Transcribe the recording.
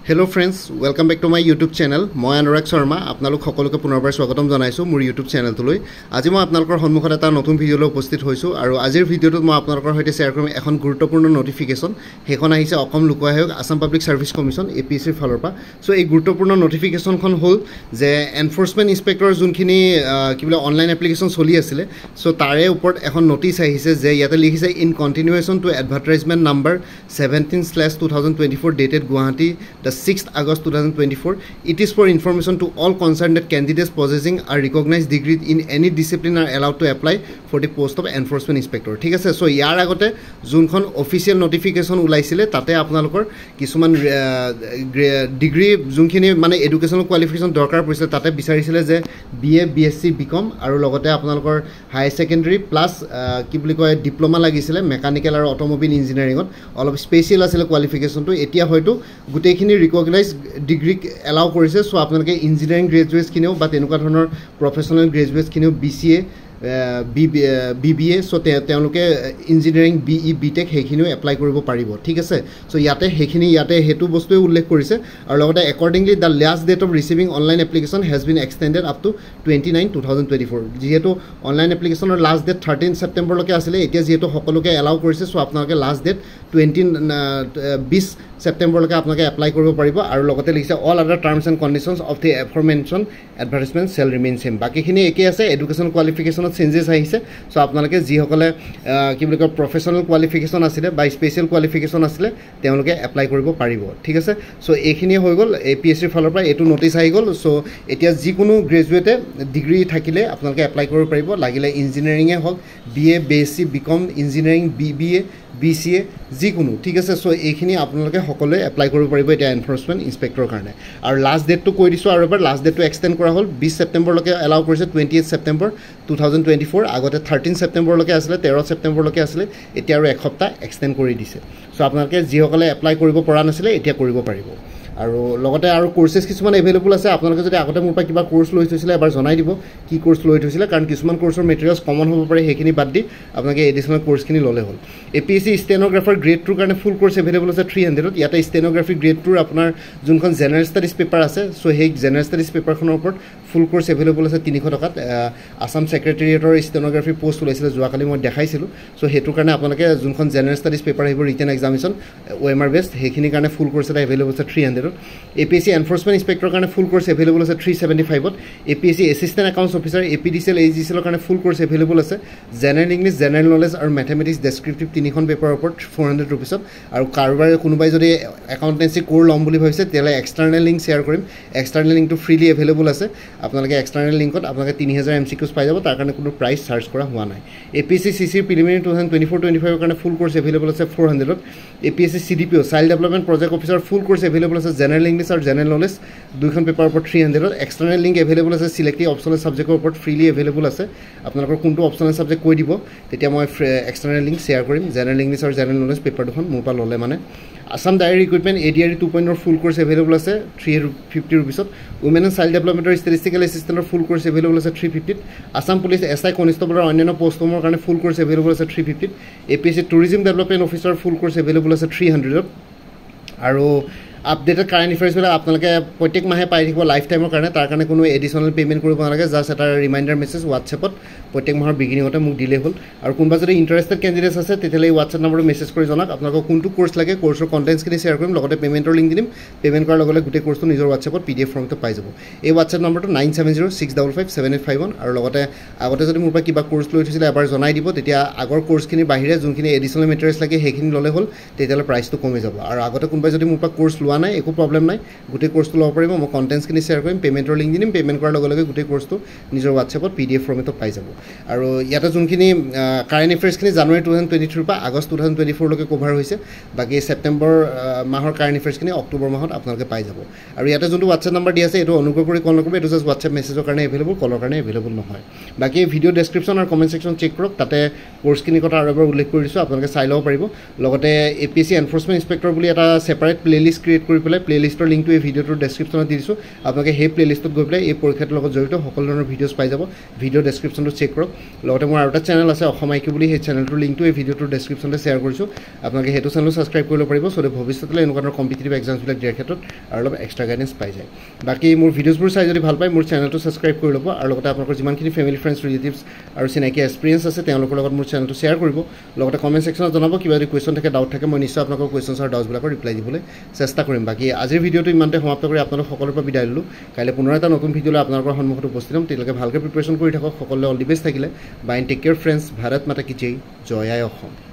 Hello friends, welcome back to my YouTube channel. মই অনুৰাগ শৰ্মা আপোনালোক সকলোকে পুনৰবাৰ স্বাগতম জনাইছো মোৰ YouTube চেনেলটোলৈ। আজি মই আপোনালোকৰ সন্মুখত এটা নতুন ভিডিঅ'লৈ উপস্থিত হৈছো আৰু আজিৰ ভিডিঅ'টোত মই আপোনালোকৰ সৈতে শেয়াৰ কৰিম এখন গুৰুত্বপূৰ্ণ নটিফিকেশন। হেখন আহিছে অসম লোক আয়োগ Assam public service commission APSC ৰ ফালৰ পৰা। সো এই গুৰুত্বপূৰ্ণ নটিফিকেশনখন হ'ল যে এনফোৰ্সমেন্ট ইন্সপেক্টৰ যোনখিনি কি বলে অনলাইন এপ্লিকেশন চলি আছিল সো তাৰে ওপৰত এখন নোটিছ আহিছে যে ইয়াতে লিখিছে in continuation to advertisement number 17/2024 dated Guwahati 6th August 2024, it is for information to all concerned that candidates possessing a recognized degree in any discipline are allowed to apply for the post of enforcement inspector. ঠিক আছে so ইয়াৰ আগতে যোনখন official notification ওলাইছিলে তাতে আপোনালোকৰ কিছুমান degree যোনখিনি মানে এডুকেশনাল কোৱালিফিকেশন দৰকাৰ পৰিছিল তাতে বিচাৰিছিলে যে BA BSc BCom আৰু লগতে আপোনালোকৰ হায়াৰ সেকেন্ডাৰী প্লাস কি বুলি কয় ডিপ্লোমা লাগিছিলে মেকানিক্যাল আৰু অটোমোবাইল ইঞ্জিনিয়াৰিংত অলপ স্পেশাল আছিল কোৱালিফিকেশনটো এতিয়া হয়তো গুটেইখিনি recognized degree allow কৰিছে সো আপোনালোকে ইঞ্জিনিয়াৰিং গ্ৰেজুৱেটছ কিনেও বা তেনেকুৱা ধৰণৰ প্ৰফেশনাল গ্ৰেজুৱেটছ কিনেও BCA BBA সো তেওঁলোকে ইঞ্জিনিয়াৰিং BE BTech হেখিনিও এপ্লাই কৰিব পাৰিব ঠিক আছে সো ইয়াতে হেখিনি ইয়াতে হেতু বস্তুৱে উল্লেখ কৰিছে আৰু লগতে accordingly the last date of receiving online application has been extended up to 29/2024 যেহেতু অনলাইন এপ্লিকেশনৰ লাষ্ট ডেট 13 সেপ্টেম্বৰ লৈকে আছিল এতিয়া যেহেতু সকলোকে এলাউ কৰিছে সো আপোনালোকে লাষ্ট ডেট 20 সেপ্টেম্বৰ লৈকে আপোনালোকে এপ্লাই কৰিব পাৰিব আৰু লগতে লিখিছে all other terms and conditions of the aforementioned advertisement shall remain same বাকিখিনি একে আছে এডুকেশন কোৱালিফিকেশন চেঞ্জেস আহিছে সো আপোনালোকে যি সকলে কি বুলি কয় প্ৰফেশনাল কোৱালিফিকেশন আছিল বা স্পেশাল কোৱালিফিকেশন আছিল তেওঁলোকে এপ্লাই কৰিব পাৰিব ঠিক আছে সো এইখিনি হৈ গল APSC ফালৰ পৰা এটো নোটিছ আহি গল সো এতিয়া যি কোনো গ্ৰেজুৱেটে ডিগ্ৰী থাকিলে আপোনালোকে এপ্লাই কৰিব পাৰিব লাগিলে ইঞ্জিনিয়াৰিং এ হক BA BSc BCom engineering BBA BCA যি কোনো ঠিক আছে সো এইখিনি আপোনালোকে সকলোৱে এপ্লাই কৰিব পাৰিব এটা এনফোৰ্সমেন্ট ইন্সপেক্টৰৰ কাৰণে আৰু লাষ্ট ডেটটো কৈ দিছো আৰু এবাৰ লাষ্ট ডেটটো এক্সটেন্ড কৰা হ'ল 20 সেপ্টেম্বৰ লৈকে এলাউ কৰিছে 28 সেপ্টেম্বৰ 2024 আগতে 13 সেপ্টেম্বৰ লৈকে আছিল 13 সেপ্টেম্বৰ লৈকে আছিল এতিয়া আৰু এক সপ্তাহ এক্সটেন্ড কৰি দিছে সো আপোনালোকে যি সকলে এপ্লাই কৰিব পৰা নাছিল এতিয়া কৰিব পাৰিব আৰু লগতে আৰু কোৰ্সেস কিছুমান এভেইলেবল আছে আপোনালোকে যদি আগতে মোৰ পৰা কিবা কোৰ্স লৈ থৈছিলে এবাৰ জনাই দিব কি কোৰ্স লৈ থৈছিলে কাৰণ কিছুমান কোৰ্সৰ মেটেৰিয়েলছ কমন হ'ব পাৰে হেখিনি বাদ দি আপোনালোকে এডিশনাল কোৰ্সখিনি ললে হ'ল APSC ষ্টেনোগ্ৰাফাৰ গ্ৰেড 2 কাৰণে ফুল কোৰ্স এভেইলেবল আছে 300 ত ইয়াতে ষ্টেনোগ্ৰাফি গ্ৰেড 2 আপোনাৰ যোনখন জেনাৰেল ষ্টাডিজ পেপাৰ আছে সো হেই জেনাৰেল ষ্টাডিজ পেপাৰখনৰ ওপৰত ফুল কোৰ্স এভেইলেবল আছে 300 টকাত আসাম সেক্ৰেটাৰিয়েটৰ ষ্টেনোগ্ৰাফি পোষ্ট ওলাইছিল যোৱাকালি মই দেখাইছিলো সো হেতু কাৰণে আপোনালোকে যোনখন জেনাৰেল ষ্টাডিজ পেপাৰ আহিব ৰিটেন এক্সামিনেশ্যন OMR বেস্ট হেখিনি কাৰণে ফুল কোৰ্স এটা এভেইলেবল আছে 300 APSC এনফোৰ্সমেন্ট ইন্সপেক্টৰ কাৰণে ফুল কোৰ্স এভেইলেবল আছে 375 ত APSC assistant accounts officer APDCL AGCL কাৰণে ফুল কোৰ্স এভেইলেবল আছে জেনাৰেল ইংলিশ জেনাৰেল নলেজ আৰু ম্যাথমেটিক্স ডেসক্ৰিপটিভ তিনিখন পেপাৰৰ ওপৰত 400 रुपीस আৰু কাৰোবাৰ কোনোবাই যদি একাউন্টেন্সি কোৰ লম বুলি ভাবিছে তেলে এক্সটাৰ্নাল লিংক শেয়াৰ কৰিম এক্সটাৰ্নাল লিংকটো ফ্ৰীলি এভেইলেবল আছে আপোনালোকে এক্সটাৰ্নাল লিংকত আপোনালোকে 3000 MCQs পাই যাব তাৰ কাৰণে কোনো প্ৰাইস চাৰ্জ কৰা হোৱা নাই APSC CC প্ৰিলিমিনাৰী 2024-25 কাৰণে ফুল কোৰ্স এভেইলেবল আছে 400 ত APSC CDPO child development project officer full course available আছে জেনাৰেল ইংলিশ আৰু জেনাৰেল নলেজ দুইখন পেপাৰৰ ওপৰত 300 ত এক্সটাৰ্নাল লিংক এভেইলেবল আছে সিলেক্টিভ অপচনেল সাবজেক্টৰ ওপৰত ফ্ৰীলি এভেইলেবল আছে আপোনালোকৰ কোনটো অপচনেল সাবজেক্ট কৈ দিব তেতিয়া মই এক্সটাৰ্নাল লিংক শেয়াৰ কৰিম জেনাৰেল ইংলিশ আৰু জেনাৰেল নলেজ পেপাৰ দুখন মোৰ পৰা ললে মানে আসাম ডায়েৰী ইকুইপমেন্ট ADRE 2.0 ফুল কোৰ্স এভেইলেবল আছে 350 रुपीस উমেন এণ্ড চাইল্ড ডেভেলপমেন্টৰ ষ্টেটিষ্টিকেল এসিস্ট্যান্টৰ ফুল কোৰ্স এভেইলেবল আছে 350 আসাম পুলিচ SI কনষ্টেবলৰ অন্যান্য পোষ্টৰ কাৰণে ফুল কোৰ্স এভেইলেবল আছে 350 APSC tourism development officer full course available আছে 300 আৰু আপডেটেড কাৰেন্ট এফেয়াৰ্স বিলা আপোনালোকে প্ৰত্যেক মাহে পাই থাকিব লাইফ টাইমৰ কাৰণে তাৰ কাৰণে কোনো এডিশনাল পেমেন্ট কৰিব নালাগে জাস্ট এটা ৰিমাইন্ডাৰ মেছেজ WhatsAppত প্ৰত্যেক মাহৰ বিগিনিংতে মোক দিলে হ'ল আৰু কোনবা যদি ইন্টাৰেস্টেড ক্যান্ডিডেটস আছে তেতিয়ালে WhatsApp নম্বৰত মেছেজ কৰি জনাক আপোনালোকক কোনটো কোৰ্স লাগে কোৰ্সৰ কন্টেন্টস খিনি শেয়াৰ কৰিম লগতে পেমেন্টৰ লিংক দিম পেমেন্ট কৰাৰ লগে লগে গোটেই কোৰ্সটো নিজৰ WhatsAppত PDF ফৰ্মতে পাই যাব এই WhatsApp নম্বৰটো 9706557851 আৰু লগতে আগতে যদি মোৰ পৰা কিবা কোৰ্স লৈ থৈছিলে এবাৰ জনাই দিব তেতিয়া আগৰ কোৰ্সখিনি বাহিৰে যোনখিনি এডিশনাল মেটেৰিয়েলছ লাগে হেখিনি ললে হ'ল তেতিয়ালে প্ৰাইসটো কমি যাব আৰু আগতে কোনবা যদি মোৰ পৰা কোৰ্স লোৱা নাই একো প্ৰবলেম নাই গোটেই কোৰ্সটো লব পাৰিব মই কন্টেন্টস খিনি শেয়াৰ কৰিম পেমেন্টৰ লিংক দিম পেমেন্ট কৰাৰ লগে লগে গোটেই কোৰ্সটো নিজৰ WhatsAppত PDF ফৰ্মতে পাই যাব আৰু ইয়াতে যোনখিনি কাৰেন্ট এফেয়াৰ্স খিনি জানুৱাৰী 2023 পৰা আগষ্ট 2024 লৈকে কভাৰ হৈছে বাকি সেপ্টেম্বৰ মাহৰ কাৰেন্ট এফেয়াৰ্স খিনি অক্টোবৰ মাহত আপোনালোকে পাই যাব আৰু ইয়াতে যোনটো WhatsApp নম্বৰ দি আছে এটো অনুগ্ৰহ কৰি কল নকৰিব এটো জাস্ট WhatsApp মেছেজৰ কাৰণে এভেইলেবল কলৰ কাৰণে এভেইলেবল নহয় বাকি ভিডিও ডেসক্ৰিপচন আৰু কমেন্ট সেকশন চেক কৰক তাতে কোৰ্সখিনি কথা আৰু এবাৰ উল্লেখ কৰি দিছো আপোনালোকে চাই লব পাৰিব লগতে APSC এনফোৰ্সমেন্ট ইন্সপেক্টৰ বুলি এটা সেপাৰেট প্লেলিষ্ট ক্ৰিয়েট ক্ৰিয়েট কৰি পেলাই প্লেলিষ্টৰ লিংকটো এই ভিডিঅ'টোৰ ডেছক্ৰিপশ্যনত দি দিছোঁ আপোনালোকে সেই প্লেলিষ্টত গৈ পেলাই এই পৰীক্ষাটোৰ লগত জড়িত সকলো ধৰণৰ ভিডিঅ'ছ পাই যাব ভিডিঅ' ডেছক্ৰিপশ্যনটো চেক কৰক লগতে মোৰ আৰু এটা চেনেল আছে অসম আইকিউ বুলি সেই চেনেলটোৰ লিংকটো এই ভিডিঅ'টোৰ ডেছক্ৰিপশ্যনতে শ্বেয়াৰ কৰিছোঁ আপোনালোকে সেইটো চেনেলো ছাবস্ক্ৰাইব কৰিব পাৰিব চ' ভৱিষ্যতলৈ এনেকুৱা ধৰণৰ কম্পিটিটিভ এক্সামছবিলাক দিয়াৰ ক্ষেত্ৰত আৰু অলপ এক্সট্ৰা গাইডেঞ্চ পাই যায় বাকী মোৰ ভিডিঅ'ছবোৰ চাই যদি ভাল পায় মোৰ চেনেলটো ছাবস্ক্ৰাইব কৰি ল'ব আৰু লগতে আপোনালোকৰ যিমানখিনি ফেমিলি ফ্ৰেণ্ডছ ৰিলেটিভছ আৰু চিনাকি এক্সপিৰিয়েঞ্চ আছে তেওঁলোকৰ লগত মোৰ চেনেলটো শ্বেয়াৰ কৰিব লগতে কমেণ্ট ছেকশ্যনত জনাব কিবা যদি কুৱেশ্যন থাকে ডাউট থাকে মই নিশ্চয় আপোনালোকৰ কুৱেশ্যনছ আৰু ডাউটছবিলাকৰ ৰিপ্লাই দিবলৈ চেষ্টা কৰিম বাকী আজিৰ ভিডিঅ'টো ইমানতে সমাপ্ত কৰি আপোনালোক সকলোৰে পৰা বিদায় ল'লোঁ কাইলৈ পুনৰ এটা নতুন ভিডিঅ'লৈ আপোনালোকৰ সন্মুখত উপস্থিত হ'ম তেতিয়ালৈকে ভালকৈ প্ৰিপেৰেশ্যন কৰি থাকক সকলোৱে অল দি বেষ্ট থাকিলে bye take care friends Bharat মাতা কি জয় জয় আই অসম